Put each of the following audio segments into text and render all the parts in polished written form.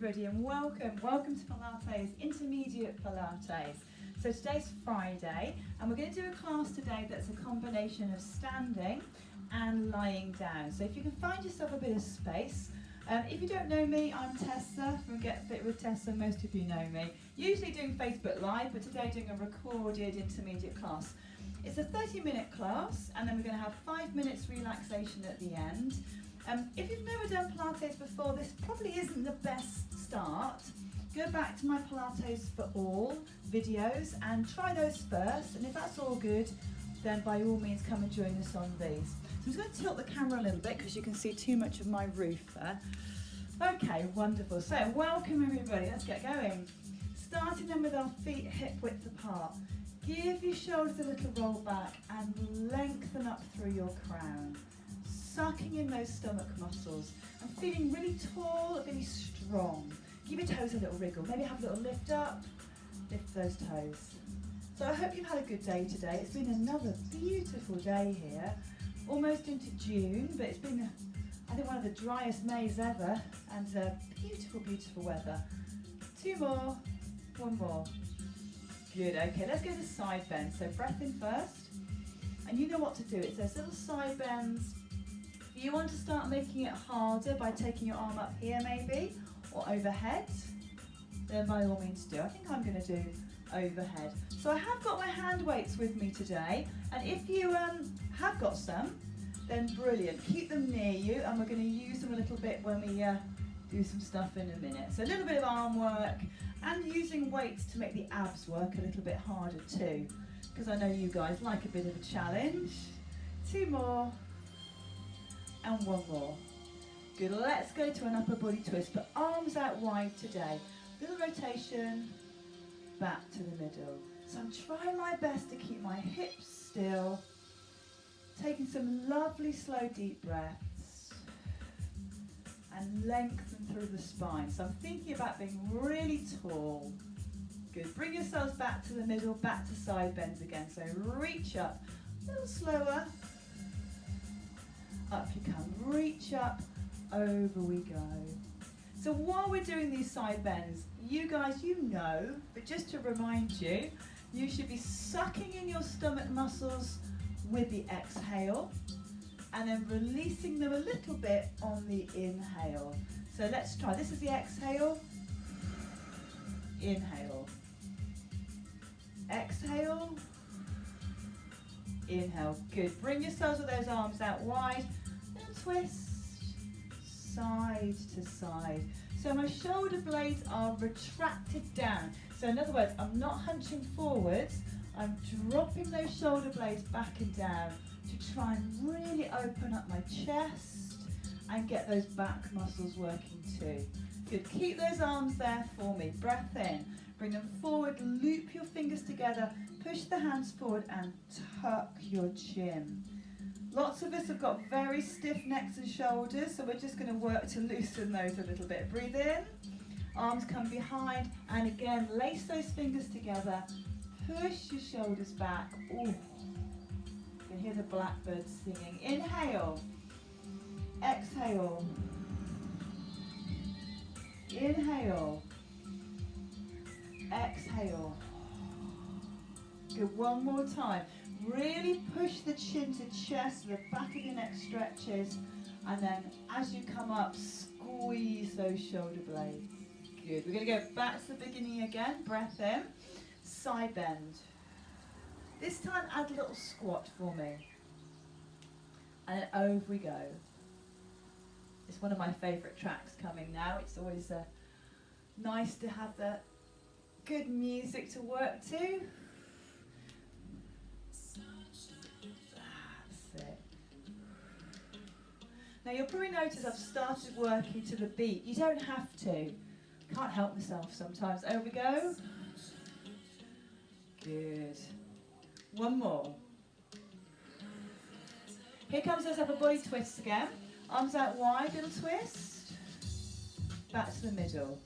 everybody and welcome to Pilates, Intermediate Pilates. So today's Friday and we're going to do a class today that's a combination of standing and lying down. So if you can find yourself a bit of space. If you don't know me, I'm Tessa from Get Fit with Tessa, most of you know me. Usually doing Facebook Live, but today doing a recorded intermediate class. It's a 30-minute class and then we're going to have 5 minutes relaxation at the end. If you've never done Pilates before, this probably isn't the best start. Go back to my Pilates for All videos and try those first, and if that's all good, then by all means come and join us on these. So I'm just going to tilt the camera a little bit because you can see too much of my roof there. Okay, wonderful. So welcome everybody, let's get going. Starting then with our feet hip width apart. Give your shoulders a little roll back and lengthen up through your crown. Sucking in those stomach muscles and feeling really tall, really strong. Give your toes a little wriggle, maybe have a little lift up, lift those toes. So I hope you've had a good day today. It's been another beautiful day here, almost into June, but it's been, I think, one of the driest Mays ever, and beautiful, beautiful weather. 2 more, 1 more. Good, okay, let's go to side bends. So breath in first, and you know what to do. It's those little side bends. If you want to start making it harder by taking your arm up here maybe, or overhead, then by all means do. I think I'm going to do overhead. So I have got my hand weights with me today, and if you have got some, then brilliant. Keep them near you, and we're going to use them a little bit when we do some stuff in a minute. So a little bit of arm work, and using weights to make the abs work a little bit harder too, because I know you guys like a bit of a challenge. 2 more. And 1 more. Good, let's go to an upper body twist, but arms out wide today. Little rotation, back to the middle. So I'm trying my best to keep my hips still, taking some lovely slow deep breaths, and lengthen through the spine. So I'm thinking about being really tall. Good, bring yourselves back to the middle, back to side bends again. So reach up, a little slower. Up you come, reach up, over we go. So while we're doing these side bends, you guys, you know, but just to remind you, you should be sucking in your stomach muscles with the exhale and then releasing them a little bit on the inhale. So let's try, this is the exhale, inhale, exhale, inhale. Good, bring yourselves with those arms out wide. Twist, side to side. So my shoulder blades are retracted down. So in other words, I'm not hunching forwards, I'm dropping those shoulder blades back and down to try and really open up my chest and get those back muscles working too. Good, keep those arms there for me. Breath in, bring them forward, loop your fingers together, push the hands forward and tuck your chin. Lots of us have got very stiff necks and shoulders, so we're just going to work to loosen those a little bit. Breathe in, arms come behind, and again, lace those fingers together, push your shoulders back. Ooh. You can hear the blackbirds singing. Inhale, exhale, inhale, exhale. Good, 1 more time. Really push the chin to chest, the back of your neck stretches, and then as you come up, squeeze those shoulder blades. Good, we're going to go back to the beginning again, breath in, side bend. This time add a little squat for me, and then over we go. It's one of my favourite tracks coming now. It's always nice to have the good music to work to. Now you'll probably notice I've started working to the beat. You don't have to. Can't help myself sometimes. Over we go. Good. 1 more. Here comes those upper body twists again. Arms out wide, little twist. Back to the middle.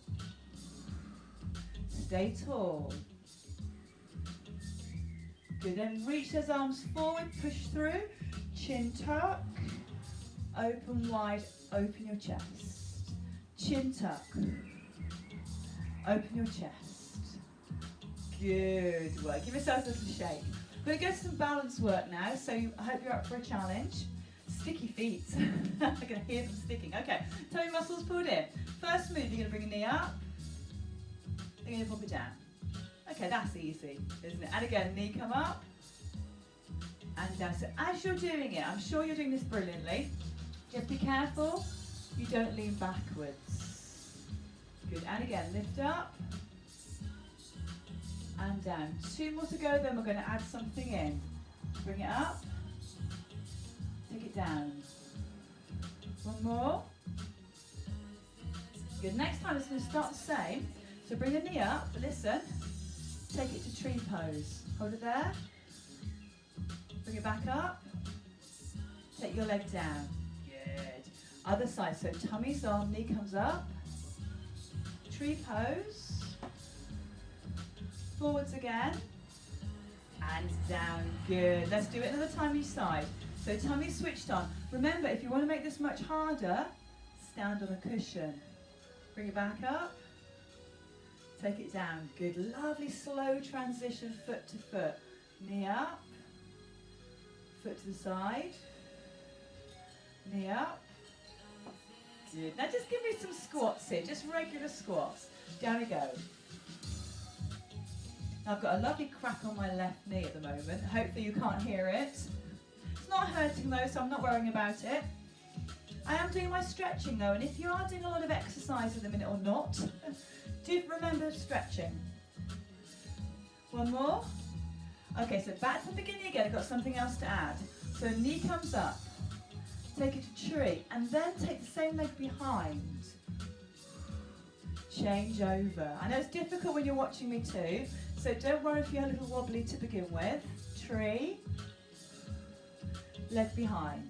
Stay tall. Good, then reach those arms forward, push through. Chin tuck. Open wide, open your chest. Chin tuck. Open your chest. Good work. Give yourself a little shake. We're going to go to some balance work now, so I hope you're up for a challenge. Sticky feet. I can hear them sticking. Okay, tummy muscles pulled in. First move, you're going to bring a knee up. You're going to pop it down. Okay, that's easy, isn't it? And again, knee come up and down. So as you're doing it, I'm sure you're doing this brilliantly. Just be careful you don't lean backwards. Good, and again, lift up and down. 2 more to go, then we're going to add something in. Bring it up, take it down. 1 more. Good, next time it's going to start the same. So bring the knee up, but listen, take it to tree pose. Hold it there, bring it back up, take your leg down. Good. Other side, so tummy's on, knee comes up, tree pose, forwards again, and down. Good. Let's do it another time each side. So tummy switched on. Remember, if you want to make this much harder, stand on a cushion. Bring it back up. Take it down. Good. Lovely slow transition, foot to foot. Knee up. Foot to the side. Knee up. Good. Now just give me some squats here, just regular squats. Down we go. Now I've got a lovely crack on my left knee at the moment. Hopefully you can't hear it. It's not hurting though, so I'm not worrying about it. I am doing my stretching though, and if you are doing a lot of exercise at the minute or not, do remember stretching. 1 more. Okay, so back to the beginning again. I've got something else to add. So knee comes up, take it to tree, and then take the same leg behind. Change over. I know it's difficult when you're watching me too, so don't worry if you're a little wobbly to begin with. Tree, leg behind.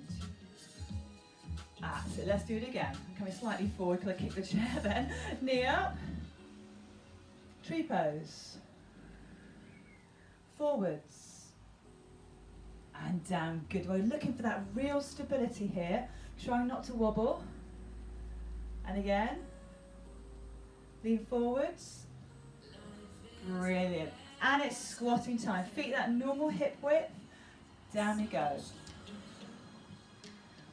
So let's do it again. I'm coming slightly forward because I kicked the chair then. Knee up, tree pose, forwards, and down. Good. We're looking for that real stability here. Trying not to wobble. And again, lean forwards. Brilliant. And it's squatting time. Feet that normal hip width. Down you go.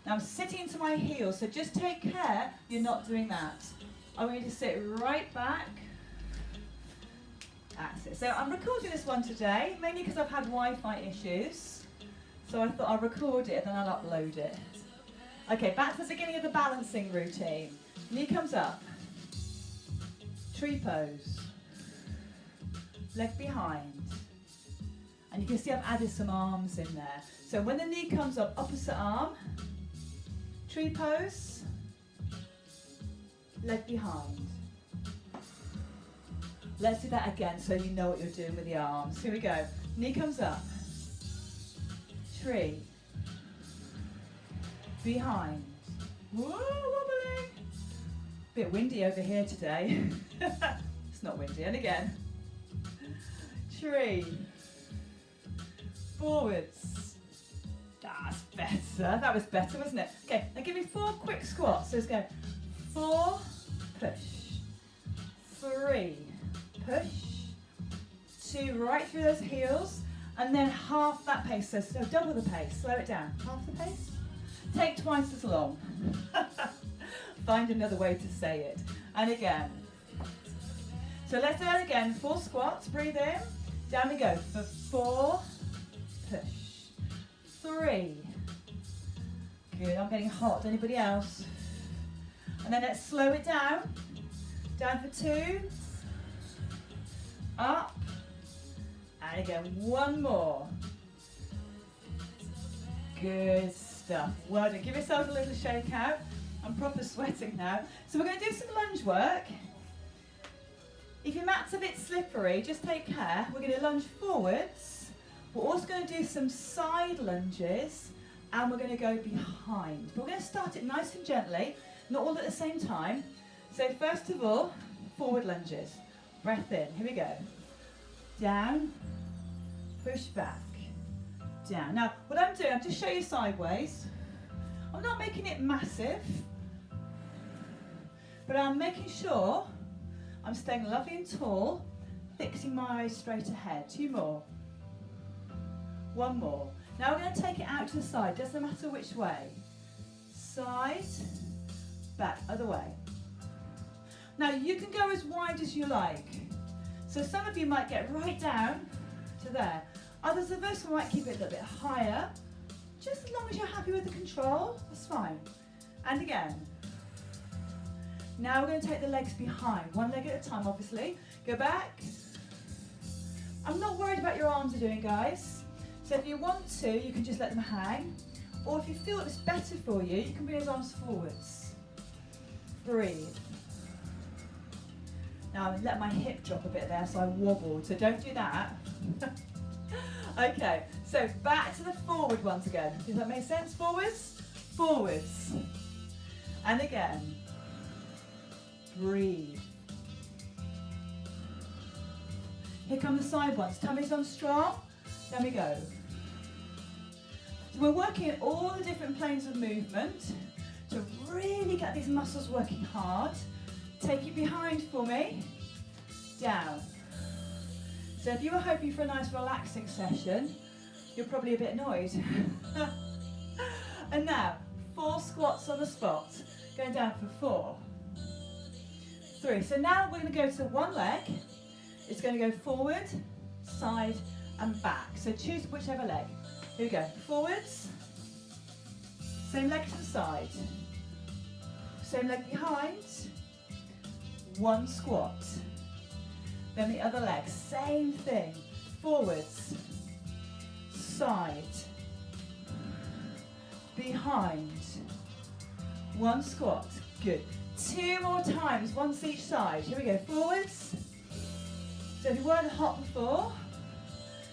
Now I'm sitting into my heels, so just take care you're not doing that. I want you to sit right back. That's it. So I'm recording this one today, mainly because I've had Wi-Fi issues. So I thought I'll record it and then I'll upload it. Okay, back to the beginning of the balancing routine. Knee comes up. Tree pose. Leg behind. And you can see I've added some arms in there. So when the knee comes up, opposite arm. Tree pose, leg behind. Let's do that again so you know what you're doing with the arms. Here we go. Knee comes up. Tree. Behind. Whoa, wobbling. Bit windy over here today. It's not windy. And again. Tree. Forwards. That's better. That was better, wasn't it? Okay, now give me 4 quick squats. So let's go. 4, push. 3, push. 2, right through those heels. And then half that pace. So double the pace. Slow it down. Half the pace. Take twice as long. Find another way to say it. And again. So let's do that again. 4 squats. Breathe in. Down we go. For 4, push. 3. Good, I'm getting hot. Anybody else? And then let's slow it down. Down for 2. Up. And again, 1 more. Good stuff. Well done. Give yourself a little shake out. I'm proper sweating now. So we're going to do some lunge work. If your mat's a bit slippery, just take care. We're going to lunge forwards. We're also going to do some side lunges, and we're going to go behind. But we're going to start it nice and gently, not all at the same time. So first of all, forward lunges. Breath in. Here we go. Down, push back, down. Now, what I'm doing, I'll just show you sideways. I'm not making it massive, but I'm making sure I'm staying lovely and tall, fixing my eyes straight ahead. 2 more. 1 more. Now we're going to take it out to the side, doesn't matter which way. Side, back, other way. Now you can go as wide as you like. So some of you might get right down to there. Others of us might keep it a little bit higher. Just as long as you're happy with the control, that's fine. And again. Now we're going to take the legs behind, 1 leg at a time obviously. Go back. I'm not worried about your arms are doing, guys. So if you want to, you can just let them hang. Or if you feel it's better for you, you can bring those arms forwards. Breathe. Now I'm let my hip drop a bit there, so I wobbled, so don't do that. Okay, so back to the forward ones again. Does that make sense? Forwards, forwards. And again. Breathe. Here come the side ones. Tummy's on strong. There we go. So we're working at all the different planes of movement to really get these muscles working hard. Take it behind for me. Down. So if you were hoping for a nice relaxing session, you're probably a bit annoyed. And now, 4 squats on the spot. Going down for 4. 3. So now we're going to go to 1 leg. It's going to go forward, side and back. So choose whichever leg. Here we go. Forwards. Same leg to the side. Same leg behind. 1 squat. Then the other leg. Same thing. Forwards. Side. Behind. 1 squat. Good. 2 more times, once each side. Here we go, forwards. So if you weren't hot before,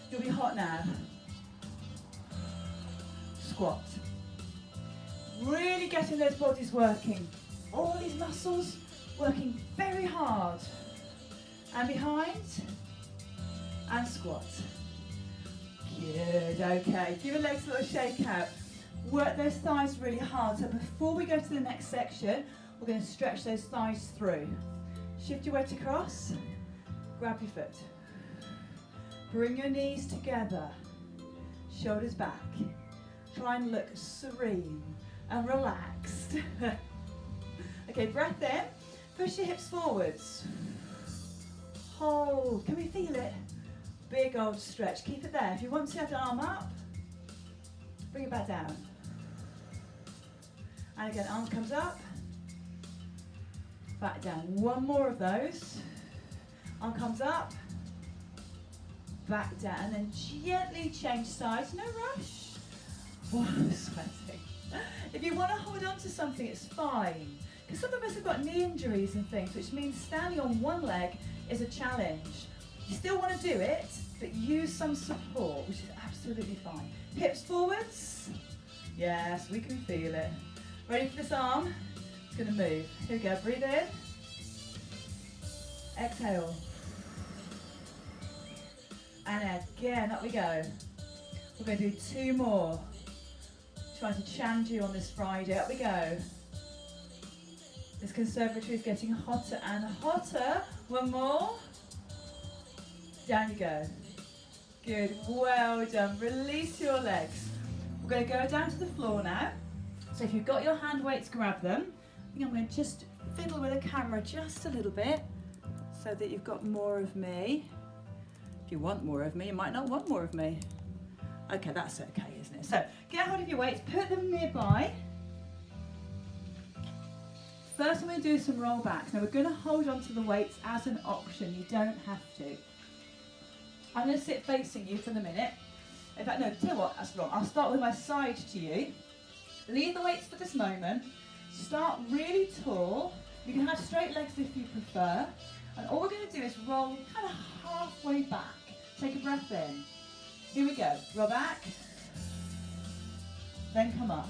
you'll be hot now. Squat. Really getting those bodies working. All these muscles working very hard. And behind, and squat. Good, okay. Give your legs a little shake out. Work those thighs really hard. So before we go to the next section, we're going to stretch those thighs through. Shift your weight across, grab your foot. Bring your knees together, shoulders back. Try and look serene and relaxed. Okay, breath in, push your hips forwards. Hold, can we feel it? Big old stretch, keep it there. If you want to have the arm up, bring it back down. And again, arm comes up. Back down. 1 more of those. Arm comes up. Back down. And then gently change sides. No rush. Oh, I'm sweating. If you want to hold on to something, it's fine. Because some of us have got knee injuries and things, which means standing on 1 leg is a challenge. You still want to do it, but use some support, which is absolutely fine. Hips forwards. Yes, we can feel it. Ready for this arm? It's going to move. Here we go. Breathe in. Exhale. And again, up we go. We're going to do 2 more. Trying to challenge you on this Friday. Up we go. This conservatory is getting hotter and hotter. 1 more. Down you go. Good. Well done. Release your legs. We're going to go down to the floor now. So if you've got your hand weights, grab them. I think I'm going to just fiddle with the camera just a little bit so that you've got more of me. If you want more of me, you might not want more of me. Okay, that's okay, isn't it? So get hold of your weights, put them nearby. First, I'm going to do some roll backs. Now we're going to hold on to the weights as an option. You don't have to. I'm going to sit facing you for the minute. In fact, no, tell you what, that's wrong. I'll start with my side to you. Leave the weights for this moment. Start really tall. You can have straight legs if you prefer. And all we're going to do is roll kind of halfway back. Take a breath in. Here we go. Roll back. Then come up.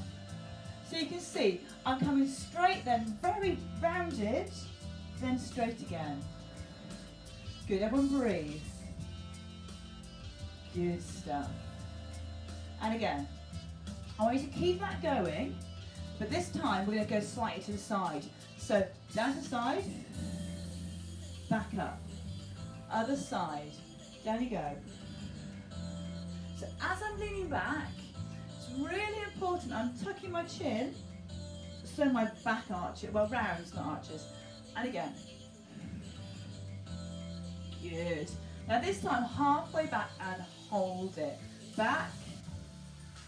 So you can see, I'm coming straight, then very rounded, then straight again. Good, everyone breathe. Good stuff. And again, I want you to keep that going, but this time we're going to go slightly to the side. So down to the side, back up. Other side, down you go. So as I'm leaning back, it's really important I'm tucking my chin so my back arches, well rounds, not arches. And again. Good. Now this time halfway back and hold it. Back,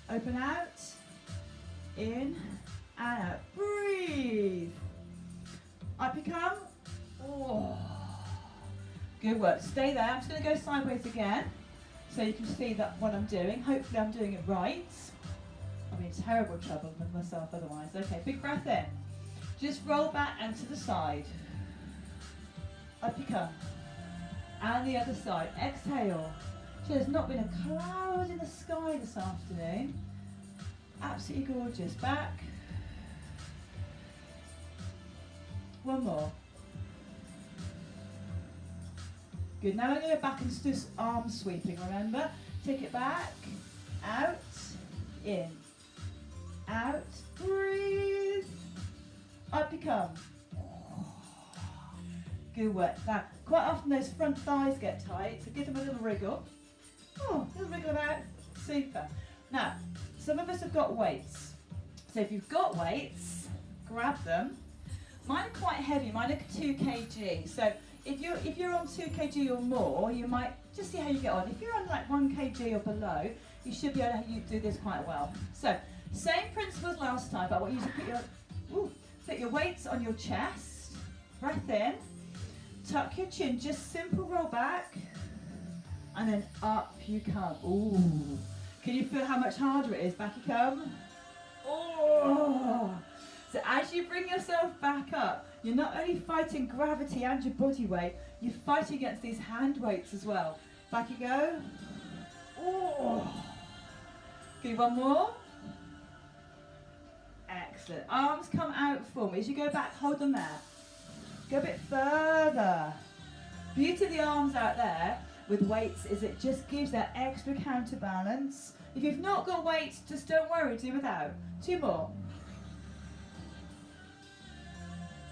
open out, in and out. Breathe. Up you come. Oh. Good work. Stay there. I'm just going to go sideways again so you can see that what I'm doing. Hopefully I'm doing it right. I'm in terrible trouble with myself otherwise. Okay, big breath in. Just roll back and to the side. Up you come. And the other side. Exhale. So there's not been a cloud in the sky this afternoon. Absolutely gorgeous. Back. One more. Good. Now we're going to go back and do arm sweeping, remember? Take it back. Out. In. Out. Breathe. Up you come. Good work. Now, quite often those front thighs get tight, so give them a little wriggle. Oh, a little wriggle about. Super. Now, some of us have got weights. So if you've got weights, grab them. Mine are quite heavy. Mine are 2 kg. So if you're on 2 kg or more, you might just see how you get on. If you're on like 1 kg or below, you should be able to do this quite well. So same principle as last time, but I want you to put your weights on your chest. Breath in. Tuck your chin, just simple roll back, and then up you come. Ooh. Can you feel how much harder it is? Back you come. Oh. So as you bring yourself back up, you're not only fighting gravity and your body weight, you're fighting against these hand weights as well. Back you go. Oh. Good, one more. Excellent. Arms come out for me. As you go back, hold them there. Go a bit further. Beauty of the arms out there with weights is it just gives that extra counterbalance. If you've not got weights, just don't worry, do without. 2 more.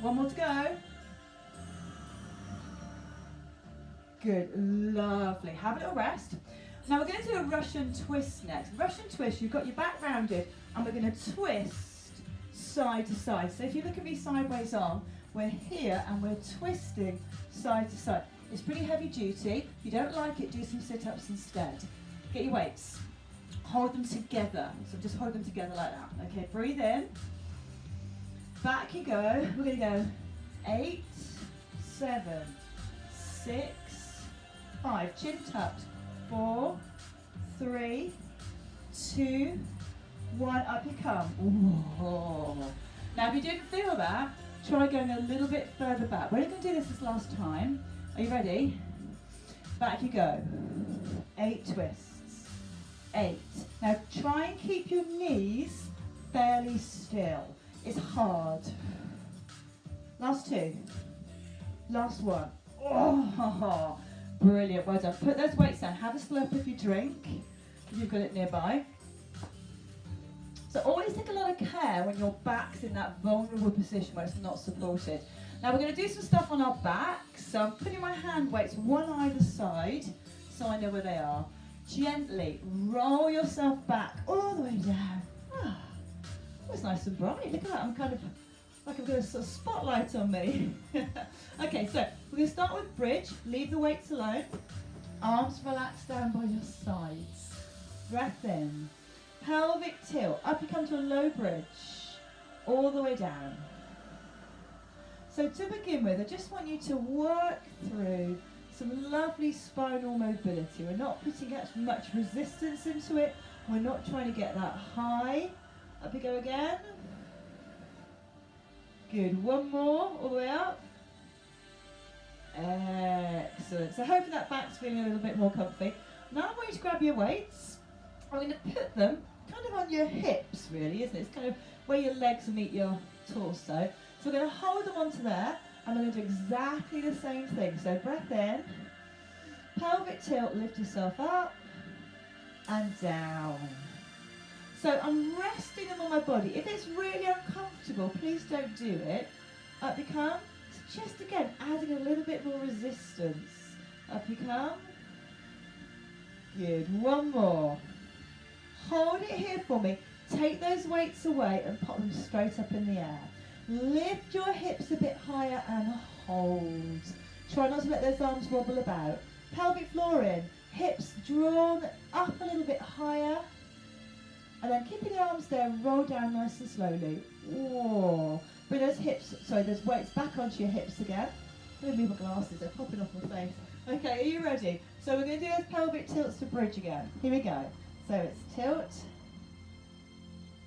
1 more to go. Good, lovely. Have a little rest. Now we're going to do a Russian twist next. Russian twist, you've got your back rounded and we're going to twist side to side. So if you look at me sideways on, we're here and we're twisting side to side. It's pretty heavy duty. If you don't like it, do some sit-ups instead. Get your weights. Hold them together. So just hold them together like that. Okay, breathe in. Back you go. We're going to go 8, 7, 6, 5. Chin tucked. 4, 3, 2, 1. Up you come. Ooh. Now if you didn't feel that, try going a little bit further back. We're going to do this last time. Are you ready? Back you go. 8 twists. 8. Now try and keep your knees fairly still. It's hard. Last 2. Last 1. Oh, brilliant. Well done. Put those weights down. Have a slurp if you drink, if you've got it nearby. So always take a lot of care when your back's in that vulnerable position where it's not supported. Now we're going to do some stuff on our backs. So I'm putting my hand weights one either side so I know where they are. Gently roll yourself back all the way down. Oh, it's nice and bright. Look at that. I'm kind of like I've got a sort of spotlight on me. Okay, so we're going to start with bridge. Leave the weights alone. Arms relaxed down by your sides. Breath in. Pelvic tilt, up you come to a low bridge, all the way down. So to begin with, I just want you to work through some lovely spinal mobility. We're not putting much resistance into it. We're not trying to get that high. Up you go again. Good, 1 more, all the way up. Excellent. So hopefully that back's feeling a little bit more comfy. Now I want you to grab your weights. I'm going to put them kind of on your hips, really, isn't it? It's kind of where your legs meet your torso. So we're going to hold them onto there, and we're going to do exactly the same thing. So breath in, pelvic tilt, lift yourself up, and down. So I'm resting them on my body. If it's really uncomfortable, please don't do it. Up you come. Just again, adding a little bit more resistance. Up you come. Good, one more. Hold it here for me. Take those weights away and pop them straight up in the air. Lift your hips a bit higher and hold. Try not to let those arms wobble about. Pelvic floor in, hips drawn up a little bit higher. And then keeping your arms there, roll down nice and slowly. Whoa. Bring those those weights back onto your hips again. I'm going to move my glasses, they're popping off my face. Okay, are you ready? So we're going to do those pelvic tilts to bridge again. Here we go. So it's tilt,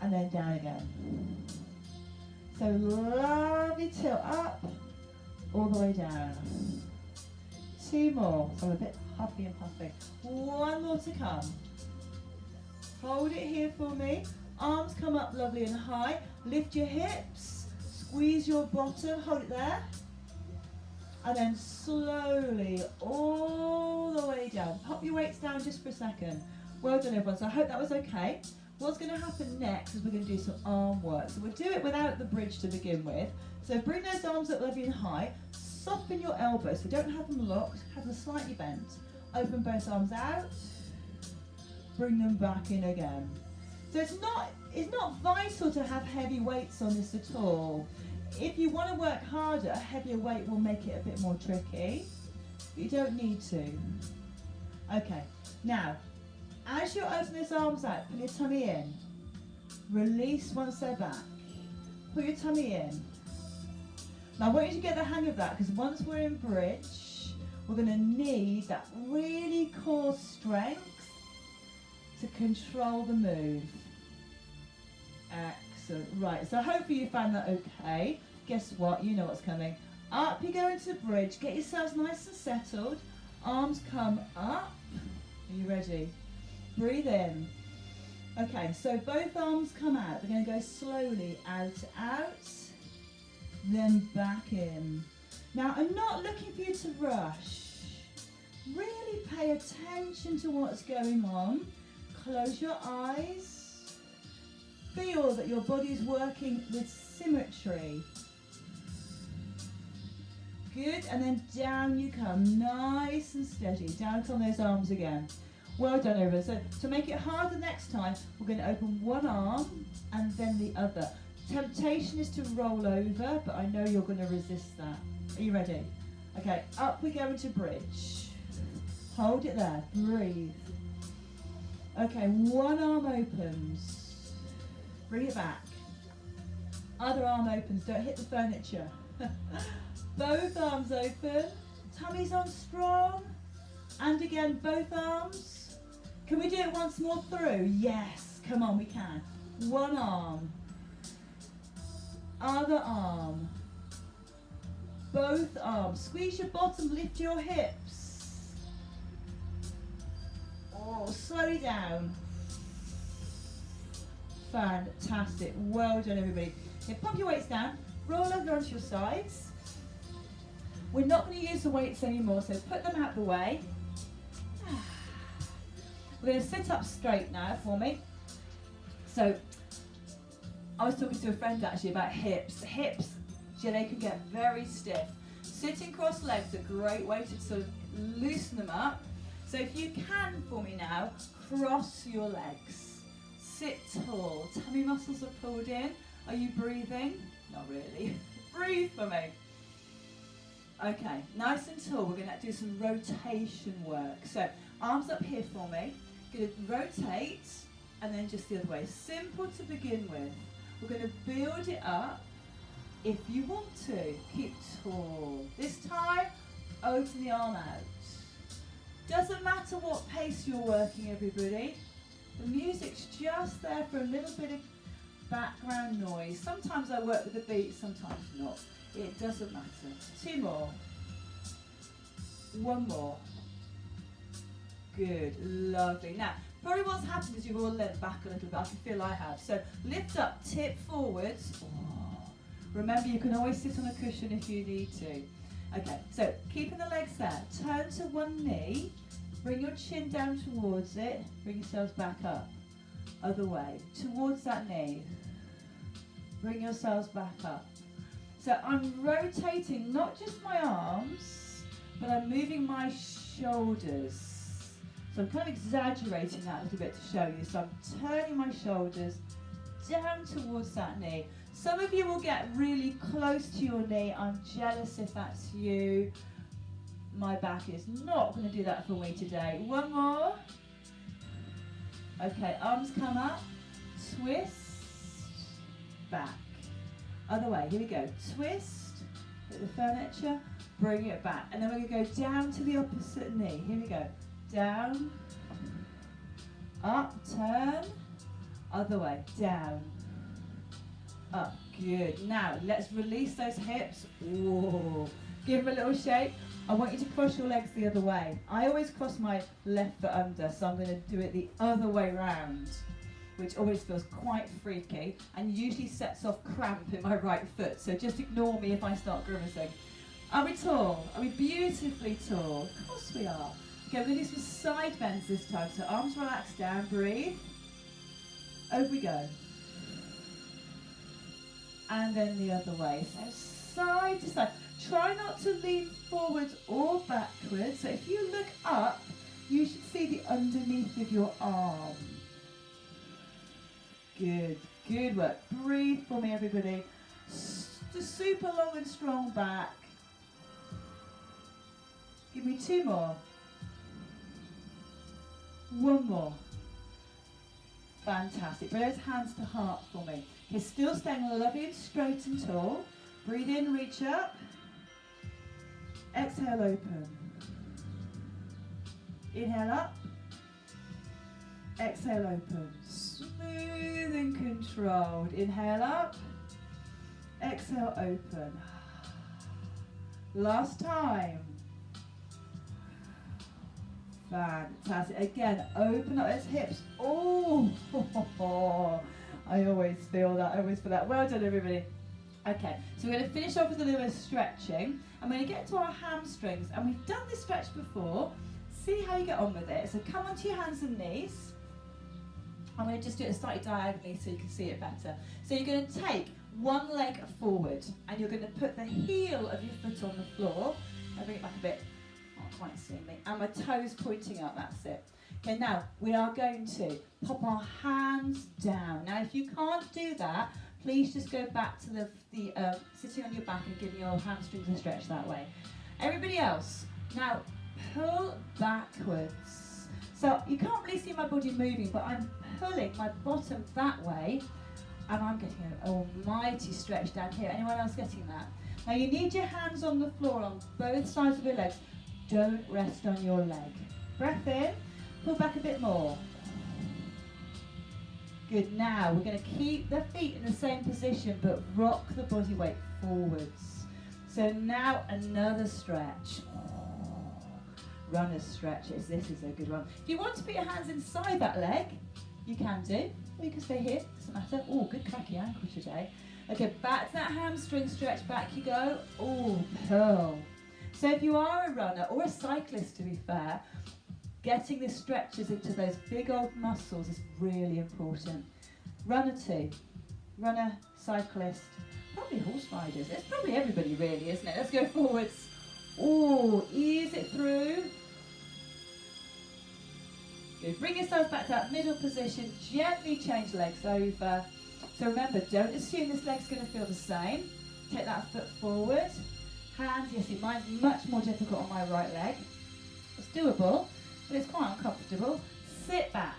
and then down again. So lovely tilt up, all the way down. Two more. So I'm a bit huffy and puffy. One more to come. Hold it here for me. Arms come up lovely and high. Lift your hips. Squeeze your bottom. Hold it there. And then slowly all the way down. Pop your weights down just for a second. Well done, everyone. So I hope that was okay. What's going to happen next is we're going to do some arm work. So we'll do it without the bridge to begin with. So bring those arms up lovely and high. Soften your elbows. So don't have them locked. Have them slightly bent. Open both arms out. Bring them back in again. So it's not vital to have heavy weights on this at all. If you want to work harder, a heavier weight will make it a bit more tricky. But you don't need to. Okay, now, as you open those arms out, pull your tummy in. Release once they're back. Put your tummy in. Now I want you to get the hang of that, because once we're in bridge, we're going to need that really core strength to control the move. Excellent. Right, so hopefully you found that okay. Guess what? You know what's coming. Up you go into bridge. Get yourselves nice and settled. Arms come up. Are you ready? Breathe in. Okay, so both arms come out. We're going to go slowly out, then back in. Now, I'm not looking for you to rush. Really pay attention to what's going on. Close your eyes. Feel that your body is working with symmetry. Good, and then down you come, nice and steady. Down come those arms again. Well done, everyone. So to make it harder next time, we're going to open one arm and then the other. Temptation is to roll over, but I know you're going to resist that. Are you ready? Okay, up we go into bridge. Hold it there, breathe. Okay, one arm opens. Bring it back. Other arm opens, don't hit the furniture. Both arms open, tummy's on strong. And again, both arms. Can we do it once more through? Yes, come on, we can. One arm. Other arm. Both arms. Squeeze your bottom, lift your hips. Oh, slowly down. Fantastic. Well done, everybody. Now, pop your weights down. Roll over onto your sides. We're not going to use the weights anymore, so put them out the way. We're going to sit up straight now for me. So, I was talking to a friend actually about hips. Hips, they can get very stiff. Sitting cross legs are a great way to sort of loosen them up. So if you can for me now, cross your legs. Sit tall. Tummy muscles are pulled in. Are you breathing? Not really. Breathe for me. Okay, nice and tall. We're going to do some rotation work. So arms up here for me. Going to rotate and then just the other way. Simple to begin with. We're going to build it up if you want to. Keep tall. This time, open the arm out. Doesn't matter what pace you're working, everybody. The music's just there for a little bit of background noise. Sometimes I work with the beat, sometimes not. It doesn't matter. Two more. One more. Good, lovely. Now, probably what's happened is you've all leant back a little bit. I can feel I have. So lift up, tip forwards. Oh. Remember, you can always sit on a cushion if you need to. Okay, so keeping the legs there. Turn to one knee. Bring your chin down towards it. Bring yourselves back up. Other way. Towards that knee. Bring yourselves back up. So I'm rotating not just my arms, but I'm moving my shoulders. So I'm kind of exaggerating that a little bit to show you. So I'm turning my shoulders down towards that knee. Some of you will get really close to your knee. I'm jealous if that's you. My back is not going to do that for me today. One more. Okay, arms come up, twist, back. Other way, here we go. Twist, hit the furniture, bring it back. And then we're going to go down to the opposite knee. Here we go. Down, up, turn, other way, down, up. Good. Now, let's release those hips. Whoa. Give them a little shake. I want you to cross your legs the other way. I always cross my left foot under, so I'm going to do it the other way round, which always feels quite freaky and usually sets off cramp in my right foot. So just ignore me if I start grimacing. Are we tall? Are we beautifully tall? Of course we are. Okay, we're going to do some side bends this time. So arms relaxed down, breathe. Over we go. And then the other way. So side to side. Try not to lean forwards or backwards. So if you look up, you should see the underneath of your arm. Good, good work. Breathe for me, everybody. Just super long and strong back. Give me two more. One more. Fantastic. Bring those hands to heart for me. Okay, still staying lovely and straight and tall. Breathe in, reach up. Exhale, open. Inhale up. Exhale, open. Smooth and controlled. Inhale up. Exhale, open. Last time. Fantastic. Again, open up those hips. Oh, I always feel that. Well done, everybody. Okay, so we're going to finish off with a little bit of stretching. I'm going to get to our hamstrings, and we've done this stretch before. See how you get on with it. So come onto your hands and knees. I'm going to just do it slightly diagonally so you can see it better. So you're going to take one leg forward, and you're going to put the heel of your foot on the floor. I'll bring it back a bit. Not quite seeing me. And my toes pointing up, that's it. Okay, now we are going to pop our hands down. Now if you can't do that, please just go back to the sitting on your back and giving your hamstrings a stretch that way. Everybody else, now pull backwards. So you can't really see my body moving, but I'm pulling my bottom that way, and I'm getting an almighty stretch down here. Anyone else getting that? Now you need your hands on the floor on both sides of your legs. Don't rest on your leg. Breath in, pull back a bit more. Good. Now we're going to keep the feet in the same position, but rock the body weight forwards. So now another stretch. Runner's stretches. This is a good one. If you want to put your hands inside that leg, you can do. Or you can stay here. Doesn't matter. Oh, good cracky ankle today. Okay, back to that hamstring stretch. Back you go. Oh, pull. So if you are a runner or a cyclist, to be fair, getting the stretches into those big old muscles is really important. Runner too. Runner, cyclist, probably horse riders. It's probably everybody really, isn't it? Let's go forwards. Oh, ease it through. Good. Bring yourself back to that middle position. Gently change legs over. So remember, don't assume this leg's going to feel the same. Take that foot forward. Hands, you see mine's much more difficult on my right leg. It's doable, but it's quite uncomfortable. Sit back.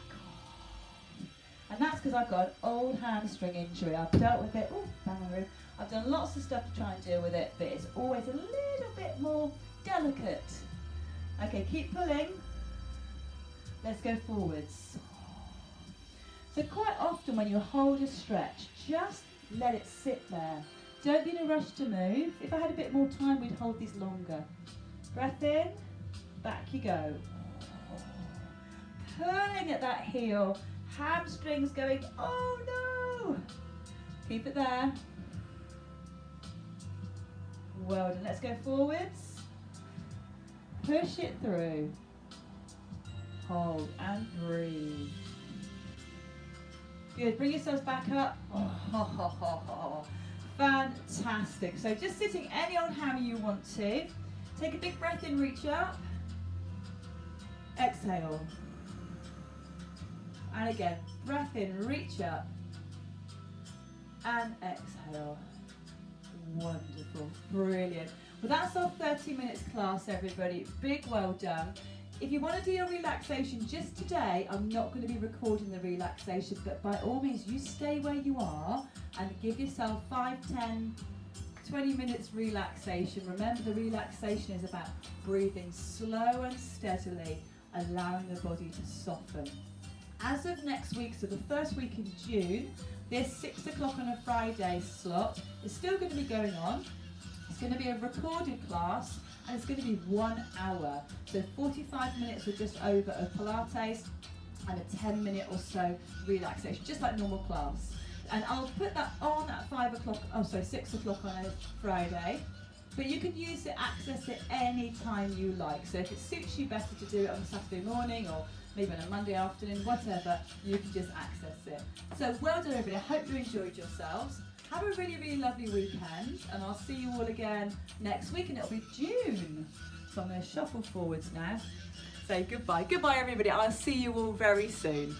And that's because I've got an old hamstring injury. I've dealt with it, bang on the roof. I've done lots of stuff to try and deal with it, but it's always a little bit more delicate. Okay, keep pulling. Let's go forwards. So quite often when you hold a stretch, just let it sit there. Don't be in a rush to move. If I had a bit more time, we'd hold these longer. Breath in, back you go. Pulling at that heel, hamstrings going, oh no! Keep it there. Well done, let's go forwards. Push it through. Hold and breathe. Good, bring yourselves back up. Fantastic. So just sitting any old how you want to. Take a big breath in, reach up. Exhale. And again, breath in, reach up. And exhale. Wonderful, brilliant. Well, that's our 30 minutes class, everybody. Big well done. If you want to do your relaxation just today, I'm not going to be recording the relaxation, but by all means, you stay where you are and give yourself 5, 10, 20 minutes relaxation. Remember, the relaxation is about breathing slow and steadily, allowing the body to soften. As of next week, so the first week in June, this 6 o'clock on a Friday slot is still going to be going on. It's going to be a recorded class and it's going to be 1 hour. So 45 minutes or just over of Pilates and a 10-minute or so relaxation, just like normal class. And I'll put that on at 6 o'clock on a Friday. But you can use it, access it any time you like. So if it suits you better to do it on a Saturday morning or maybe on a Monday afternoon, whatever, you can just access it. So well done, everybody. I hope you enjoyed yourselves. Have a really, really lovely weekend, and I'll see you all again next week, and it'll be June. So I'm going to shuffle forwards now. Say goodbye. Goodbye, everybody. I'll see you all very soon.